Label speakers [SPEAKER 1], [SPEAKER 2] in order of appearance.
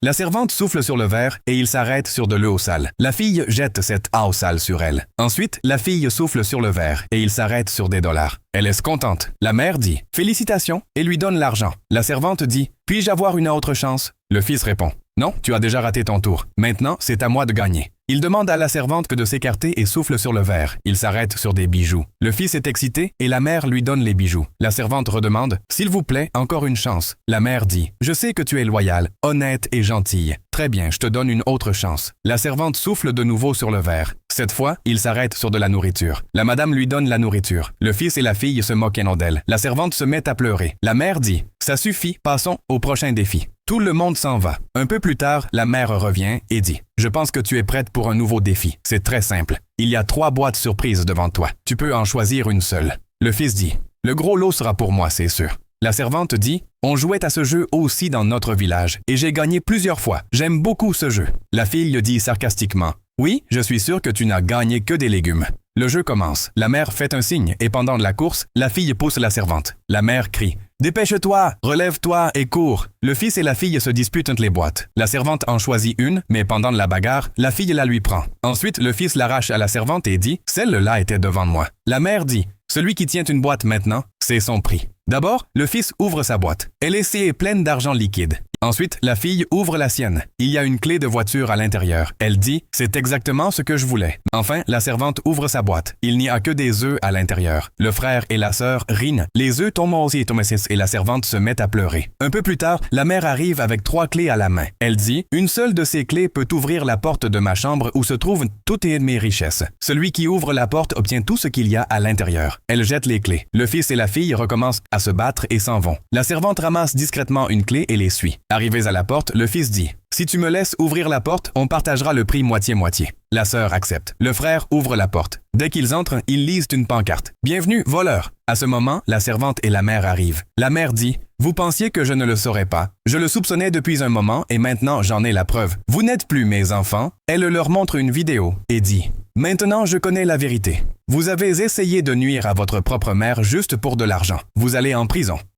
[SPEAKER 1] La servante souffle sur le verre et il s'arrête sur de l'eau sale. La fille jette cette eau sale sur elle. Ensuite, la fille souffle sur le verre et il s'arrête sur des dollars. Elle est contente. La mère dit « Félicitations » et lui donne l'argent. La servante dit « Puis-je avoir une autre chance ?» Le fils répond « Non, tu as déjà raté ton tour. Maintenant, c'est à moi de gagner. » Il demande à la servante que de s'écarter et souffle sur le verre. Il s'arrête sur des bijoux. Le fils est excité et la mère lui donne les bijoux. La servante redemande « S'il vous plaît, encore une chance. » La mère dit « Je sais que tu es loyale, honnête et gentille. Très bien, je te donne une autre chance. » La servante souffle de nouveau sur le verre. Cette fois, il s'arrête sur de la nourriture. La madame lui donne la nourriture. Le fils et la fille se moquent d'elle. La servante se met à pleurer. La mère dit « Ça suffit, passons au prochain défi. » Tout le monde s'en va. Un peu plus tard, la mère revient et dit « Je pense que tu es prête pour un nouveau défi. C'est très simple. Il y a 3 boîtes surprises devant toi. Tu peux en choisir une seule. » Le fils dit « Le gros lot sera pour moi, c'est sûr. » La servante dit « On jouait à ce jeu aussi dans notre village et j'ai gagné plusieurs fois. J'aime beaucoup ce jeu. » La fille dit sarcastiquement « Oui, je suis sûr que tu n'as gagné que des légumes. » Le jeu commence. La mère fait un signe et pendant la course, la fille pousse la servante. La mère crie « Dépêche-toi, relève-toi et cours !» Le fils et la fille se disputent entre les boîtes. La servante en choisit une, mais pendant la bagarre, la fille la lui prend. Ensuite, le fils l'arrache à la servante et dit « Celle-là était devant moi. » La mère dit « Celui qui tient une boîte maintenant, c'est son prix. » D'abord, le fils ouvre sa boîte. Elle est pleine d'argent liquide. Ensuite, la fille ouvre la sienne. Il y a une clé de voiture à l'intérieur. Elle dit « C'est exactement ce que je voulais. » Enfin, la servante ouvre sa boîte. Il n'y a que des œufs à l'intérieur. Le frère et la sœur rient. Les œufs tombent aussi et la servante se met à pleurer. Un peu plus tard, la mère arrive avec 3 clés à la main. Elle dit « Une seule de ces clés peut ouvrir la porte de ma chambre où se trouvent toutes mes richesses. Celui qui ouvre la porte obtient tout ce qu'il y a à l'intérieur. » Elle jette les clés. Le fils et la fille recommencent à se battre et s'en vont. La servante ramasse discrètement une clé et les suit. Arrivés à la porte, le fils dit « Si tu me laisses ouvrir la porte, on partagera le prix moitié-moitié. » La sœur accepte. Le frère ouvre la porte. Dès qu'ils entrent, ils lisent une pancarte. « Bienvenue, voleur !» À ce moment, la servante et la mère arrivent. La mère dit « Vous pensiez que je ne le saurais pas. Je le soupçonnais depuis un moment et maintenant j'en ai la preuve. Vous n'êtes plus mes enfants. » Elle leur montre une vidéo et dit « Maintenant je connais la vérité. Vous avez essayé de nuire à votre propre mère juste pour de l'argent. Vous allez en prison. »